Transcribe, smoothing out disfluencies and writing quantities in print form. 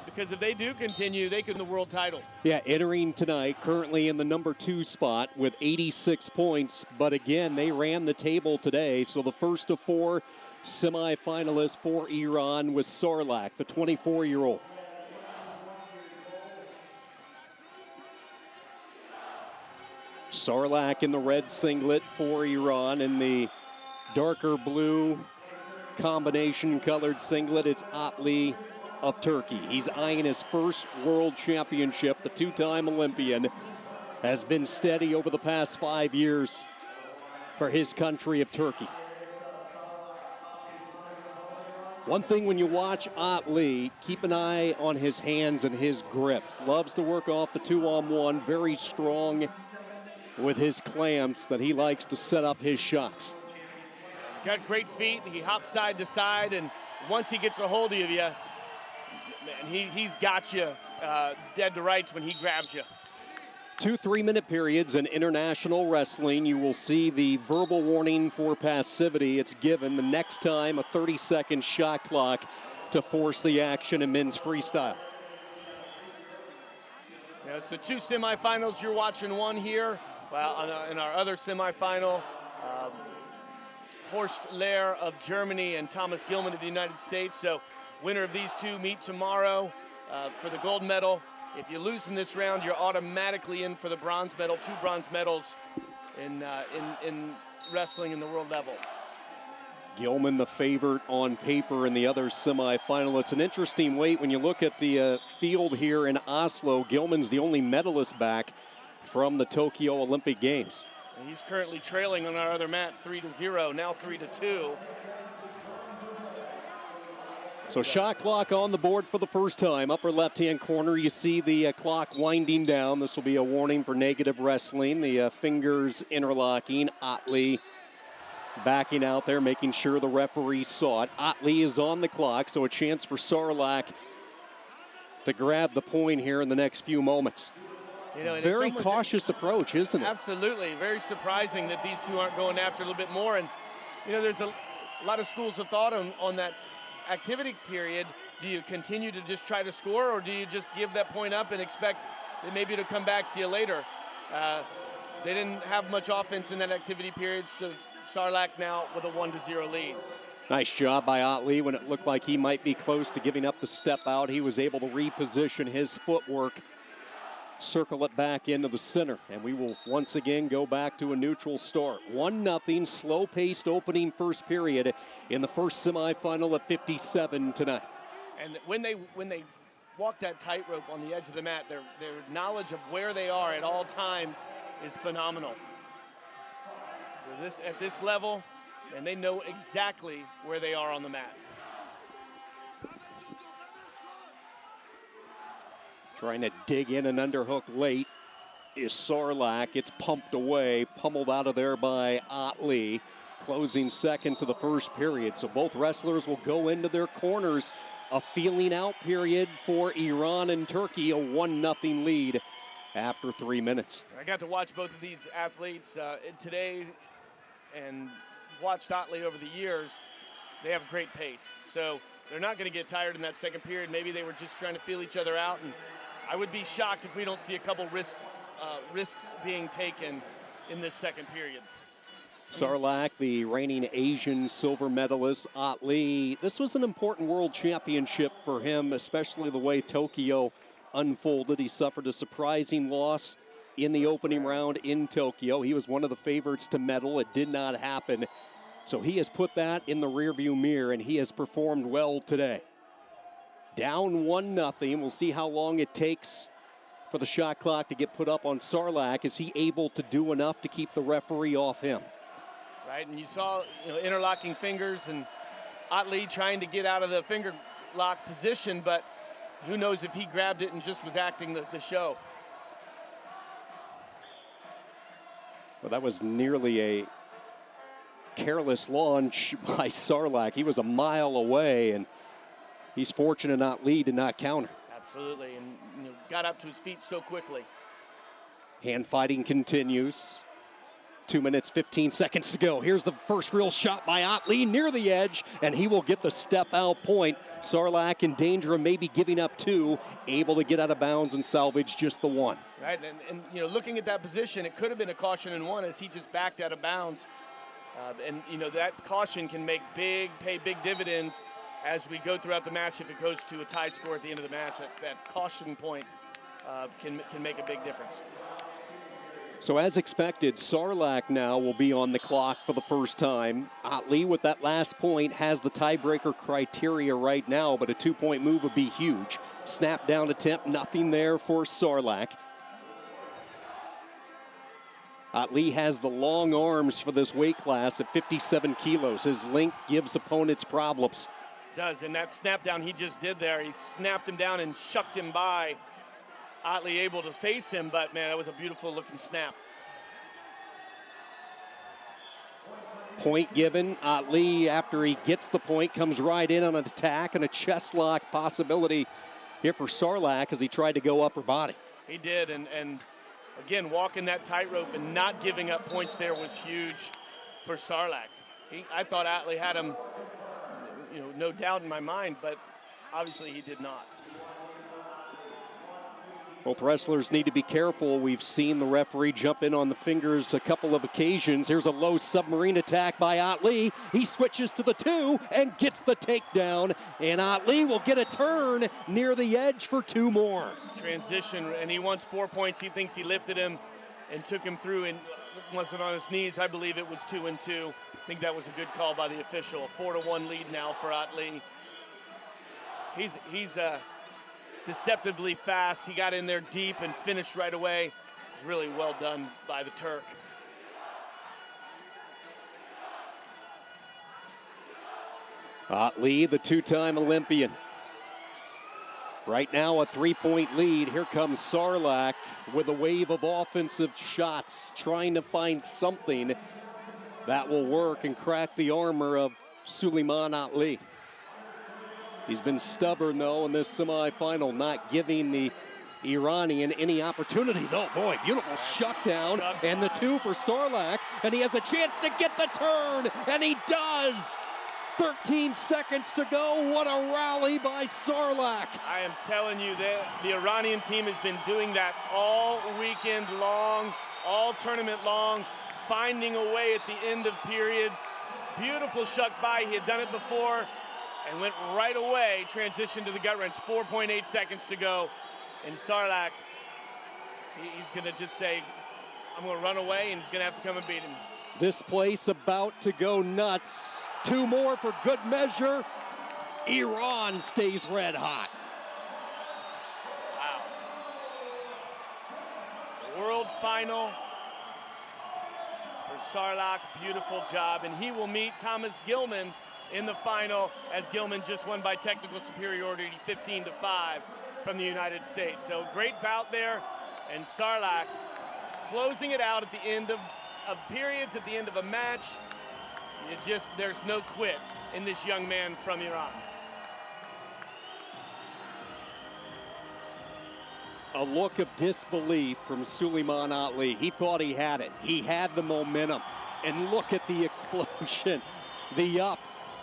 because if they do continue, they can win the world title. Yeah, entering tonight, currently in the number 2 spot with 86 points. But again, they ran the table today. So the first of 4 semifinalists for Iran was SARLAK, the 24-year-old. SARLAK in the red singlet for Iran. In the darker blue combination colored singlet, it's ATLI of Turkey. He's eyeing his first world championship. The 2-time Olympian has been steady over the past 5 years for his country of Turkey. One thing when you watch ATLI, keep an eye on his hands and his grips. Loves to work off the 2-on-1, very strong with his clamps that he likes to set up his shots. Got great feet. He hops side to side, and once he gets a hold of you, man, he's got you dead to rights when he grabs you. 2 3-minute periods in international wrestling. You will see the verbal warning for passivity. It's given the next time a 30-second shot clock to force the action in men's freestyle. Yeah, it's the 2 semifinals. You're watching one here. Well, in our other semifinal, Horst Lehr of Germany and Thomas Gilman of the United States. So winner of these 2 meet tomorrow for the gold medal. If you lose in this round, you're automatically in for the bronze medal. 2 bronze medals in wrestling in the world level. Gilman the favorite on paper in the other semifinal. It's an interesting weight when you look at the field here in Oslo. Gilman's the only medalist back from the Tokyo Olympic Games. And he's currently trailing on our other mat 3-0, now 3-2. So shot clock on the board for the first time. Upper left-hand corner, you see the clock winding down. This will be a warning for negative wrestling. The fingers interlocking. ATLI backing out there, making sure the referee saw it. ATLI is on the clock, so a chance for SARLAK to grab the point here in the next few moments. You know, very cautious approach, isn't it? Absolutely. Very surprising that these 2 aren't going after a little bit more. And, you know, there's a lot of schools of thought on that activity period. Do you continue to just try to score, or do you just give that point up and expect that maybe it'll come back to you later? They didn't have much offense in that activity period, so SARLAK now with a 1-0 lead. Nice job by ATLI when it looked like he might be close to giving up the step out. He was able to reposition his footwork, circle it back into the center, and we will once again go back to a neutral start. 1-0, slow-paced opening first period in the first semifinal at 57 tonight. And when they walk that tightrope on the edge of the mat, their knowledge of where they are at all times is phenomenal. At this level, and they know exactly where they are on the mat. Trying to dig in an underhook late is SARLAK. It's pumped away, pummeled out of there by ATLI. Closing seconds of the first period. So both wrestlers will go into their corners. A feeling out period for Iran and Turkey, a 1-0 lead after 3 minutes. I got to watch both of these athletes today and watched ATLI over the years. They have great pace. So they're not going to get tired in that second period. Maybe they were just trying to feel each other out. And I would be shocked if we don't see a couple risks being taken in this second period. SARLAK, the reigning Asian silver medalist. ATLI, this was an important world championship for him, especially the way Tokyo unfolded. He suffered a surprising loss in the opening round in Tokyo. He was one of the favorites to medal. It did not happen. So he has put that in the rearview mirror, and he has performed well today. Down 1-0. We'll see how long it takes for the shot clock to get put up on SARLAK. Is he able to do enough to keep the referee off him? Right, and you saw interlocking fingers and ATLI trying to get out of the finger lock position, but who knows if he grabbed it and just was acting the show. Well, that was nearly a careless launch by SARLAK. He was a mile away, and he's fortunate ATLI did not counter. Absolutely, and got up to his feet so quickly. Hand fighting continues. 2 minutes, 15 seconds to go. Here's the first real shot by ATLI near the edge, and he will get the step-out point. SARLAK in danger of maybe giving up 2, able to get out of bounds and salvage just the 1. Right, and you know, looking at that position, it could have been a caution and 1 as he just backed out of bounds. And you know, that caution can pay big dividends as we go throughout the match. If it goes to a tie score at the end of the match, that caution point can make a big difference. So as expected, SARLAK now will be on the clock for the first time. ATLI with that last point has the tiebreaker criteria right now, but a 2-point move would be huge. Snap down attempt, nothing there for SARLAK. ATLI has the long arms for this weight class at 57 kilos. His length gives opponents problems. Does, and that snap down he just did there, he snapped him down and shucked him by. ATLI able to face him, but man, that was a beautiful looking snap. Point given. ATLI, after he gets the point, comes right in on an attack, and a chest lock possibility here for SARLAK as he tried to go upper body. He did, and again, walking that tightrope and not giving up points there was huge for SARLAK. I thought ATLI had him, you know, no doubt in my mind, but obviously he did not. Both wrestlers need to be careful. We've seen the referee jump in on the fingers a couple of occasions. Here's a low submarine attack by ATLI. He switches to the 2 and gets the takedown. And ATLI will get a turn near the edge for 2 more. Transition, and he wants 4 points. He thinks he lifted him and took him through and wasn't on his knees. I believe it was 2 and 2. I think that was a good call by the official. A 4-1 lead now for ATLI. He's deceptively fast. He got in there deep and finished right away. It was really well done by the Turk. ATLI, the 2-time Olympian. Right now a 3-point lead. Here comes SARLAK with a wave of offensive shots, trying to find something that will work and crack the armor of Suleiman ATLI. He's been stubborn, though, in this semifinal, not giving the Iranian any opportunities. Oh, boy, beautiful shutdown. And the 2 for SARLAK, and he has a chance to get the turn, and he does. 13 seconds to go. What a rally by SARLAK. I am telling you that the Iranian team has been doing that all weekend long, all tournament long, finding a way at the end of periods. Beautiful shuck by. He had done it before and went right away, transition to the gut wrench. 4.8 seconds to go. And SARLAK, he's going to just say, I'm going to run away, and he's going to have to come and beat him. This place about to go nuts. 2 more for good measure. Iran stays red hot. Wow. World final for SARLAK. Beautiful job. And he will meet Thomas Gilman in the final, as Gilman just won by technical superiority 15-5 from the United States. So great bout there, and SARLAK closing it out at the end of periods, at the end of a match. There's no quit in this young man from Iran. A look of disbelief from Suleiman ATLI. He thought he had it. He had the momentum. And look at the explosion, the ups,